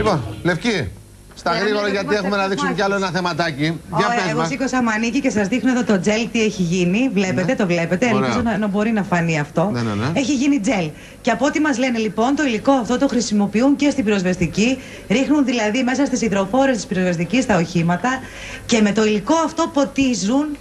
Λοιπόν, Λευκή, στα γρήγορα γιατί έχουμε να δείξουμε κι άλλο ένα θεματάκι. Εγώ σήκωσα μανίκι και σας δείχνω εδώ το τζέλ τι έχει γίνει. Βλέπετε, το βλέπετε. Ελπίζω να μπορεί να φανεί αυτό. Έχει γίνει τζέλ. Και από ό,τι μας λένε λοιπόν, το υλικό αυτό το χρησιμοποιούν και στην πυροσβεστική. Ρίχνουν δηλαδή μέσα στις υδροφόρες της πυροσβεστικής τα οχήματα και με το υλικό αυτό ποτίζουν.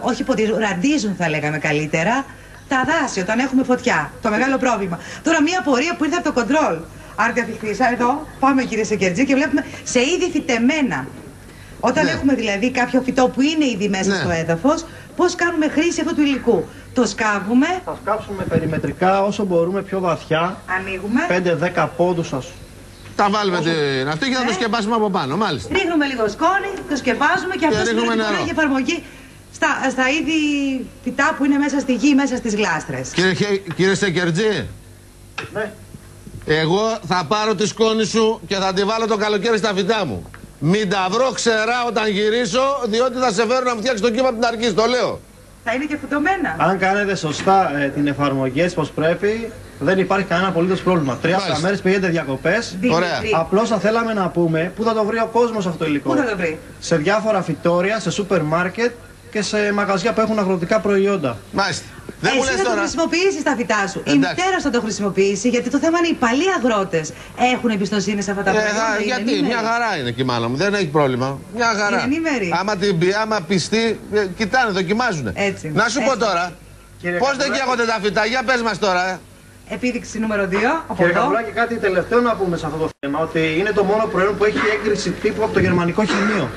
Όχι ποτίζουν, ραντίζουν θα λέγαμε καλύτερα. Τα δάση όταν έχουμε φωτιά. Το μεγάλο πρόβλημα. Τώρα μία πορεία που ήρθε από το κοντρόλ. Άρτη αφιχθήσα εδώ, πάμε κύριε Σεκερτζή και βλέπουμε σε είδη φυτεμένα. Όταν έχουμε δηλαδή κάποιο φυτό που είναι ήδη μέσα στο έδαφος, πώς κάνουμε χρήση αυτού του υλικού. Το σκάβουμε. Θα σκάψουμε περιμετρικά όσο μπορούμε πιο βαθιά. Ανοίγουμε. 5-10 πόντους σας. Τα βάλουμε αυτό και θα το σκεπάσουμε από πάνω, μάλιστα. Ρίχνουμε λίγο σκόνη, το σκεπάζουμε και αυτό σημαίνει ότι έχει εφαρμογή στα είδη φυτά που είναι μέσα στη γη, μέσα στις γλάστρες. Κύριε Σεκερτζή. Ναι. Εγώ θα πάρω τη σκόνη σου και θα τη βάλω το καλοκαίρι στα φυτά μου. Μην τα βρω ξερά όταν γυρίσω, διότι θα σε φέρω να μου φτιάξει το κύμα από την αρχή, το λέω. Θα είναι και φυτωμένα. Αν κάνετε σωστά την εφαρμογή έτσι πως πρέπει, δεν υπάρχει κανένα απολύτως πρόβλημα. 30 μέρες πηγαίνετε διακοπές. Ωραία. Απλώς θα θέλαμε να πούμε πού θα το βρει ο κόσμος αυτό το υλικό. Πού θα το βρει? Σε διάφορα φυτόρια, σε σούπερ μάρκετ και σε μαγαζιά που έχουν αγροτικά προϊόντα. Μάλιστα. Εσύ θα το χρησιμοποιήσεις τα φυτά σου. Η μητέρα θα το χρησιμοποιήσει, γιατί το θέμα είναι οι παλιοί αγρότες έχουν εμπιστοσύνη σε αυτά τα προϊόντα. Γιατί μια χαρά είναι εκεί, μάλλον. Δεν έχει πρόβλημα. Μια χαρά. Άμα πιστεί, κοιτάνε, δοκιμάζουν. Να σου πω τώρα, πώς δεν καίγονται τα φυτά, για πες μας τώρα. Επίδειξη νούμερο 2. Κύριε Καπουλάκη, κάτι τελευταίο να πούμε σε αυτό το θέμα, ότι είναι το μόνο προϊόν που έχει έγκριση τύπου από το γερμανικό χημείο.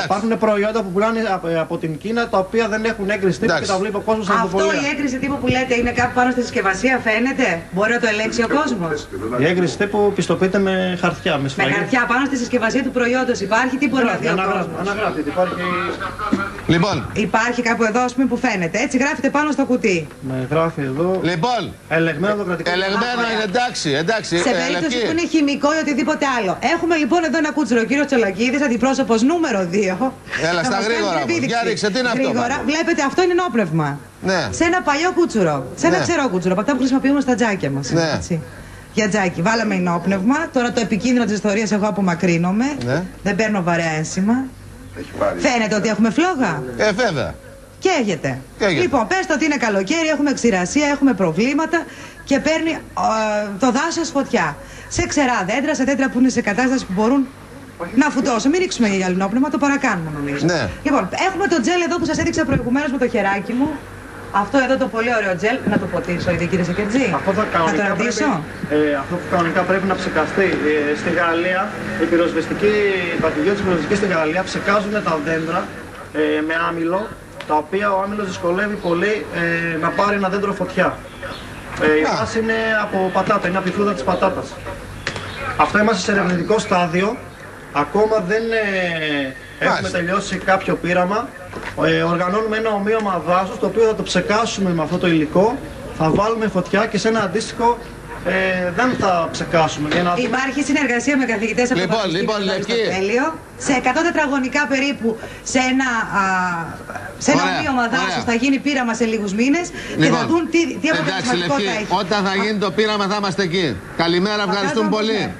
Υπάρχουν προϊόντα που πουλάνε από την Κίνα τα οποία δεν έχουν έγκριση τύπου και τα βλέπει ο κόσμος από Αυτό η έγκριση τύπου που λέτε είναι κάπου πάνω στη συσκευασία, φαίνεται. Μπορεί να το ελέγξει ο κόσμος. Η έγκριση τύπου πιστοποιείται με χαρτιά. Με χαρτιά πάνω στη συσκευασία του προϊόντος υπάρχει, τι μπορεί να δει ο κόσμος. Αναγράφεται. Λοιπόν. Υπάρχει κάπου εδώ, ας πούμε, που φαίνεται. Έτσι γράφεται πάνω στο κουτί. Με γράφει εδώ. Λοιπόν. Ελεγμένο το κρατικό. Ελεγμένο είναι εντάξει. Σε περίπτωση που είναι χημικό ή οτιδήποτε άλλο. Έχουμε λοιπόν εδώ ένα κούτσουρο, ο κύριος Τσολακίδης, αντιπρόσωπος νούμερο 2. Έλα στα γρήγορα. Για ρίξε, τι είναι αυτό. Βλέπετε, αυτό είναι ενόπνευμα. Ναι. Σε ένα παλιό κούτσουρο. Σε ένα ξερό κούτσουρο. Από αυτά που χρησιμοποιούμε στα τζάκια μας. Ναι. Για τζάκι. Βάλαμε ενόπνευμα. Τώρα το επικίνδυνο της ιστορίας εγώ απομακρύνομαι. Ναι. Δεν παίρνω βαρέα ένσημα. Φαίνεται ότι έχουμε φλόγα. Βέβαια. Καίγεται. Λοιπόν, πες το ότι είναι καλοκαίρι, έχουμε ξηρασία, έχουμε προβλήματα και παίρνει το δάσος φωτιά. Σε ξερά δέντρα, σε δέντρα που είναι σε κατάσταση που μπορούν να φουτώσουν. Μην ρίξουμε για γυαλινόπνευμα, το παρακάνουμε νομίζω. Ναι. Λοιπόν, έχουμε το τζέλ εδώ που σας έδειξα προηγουμένως με το χεράκι μου. Αυτό εδώ το πολύ ωραίο τζέλ, να το ποτίσω ήδη κύριε Σεκερτζή. Αυτό που κανονικά πρέπει να ψεκαστεί. Στη Γαλλία, οι πατηγιώτες πυροσβεστικοί στη Γαλλία ψεκάζουν τα δέντρα με άμυλο, τα οποία ο άμυλος δυσκολεύει πολύ να πάρει ένα δέντρο φωτιά. Η βάση είναι από πατάτα, είναι από τη φρούτα της πατάτας. Αυτό είμαστε σε ερευνητικό στάδιο. Ακόμα δεν έχουμε τελειώσει κάποιο πείραμα. Οργανώνουμε ένα ομοίωμα δάσους, το οποίο θα το ψεκάσουμε με αυτό το υλικό. Θα βάλουμε φωτιά και σε ένα αντίστοιχο δεν θα ψεκάσουμε. Υπάρχει συνεργασία με καθηγητές από το Αριστοτέλειο. Σε 100 τετραγωνικά περίπου σε ένα ομοίωμα δάσους θα γίνει πείραμα σε λίγους μήνες και θα δουν τι αποτελεσματικότητα έχει. Όταν θα γίνει το πείραμα θα είμαστε εκεί. Καλημέρα, ευχαριστούμε πολύ.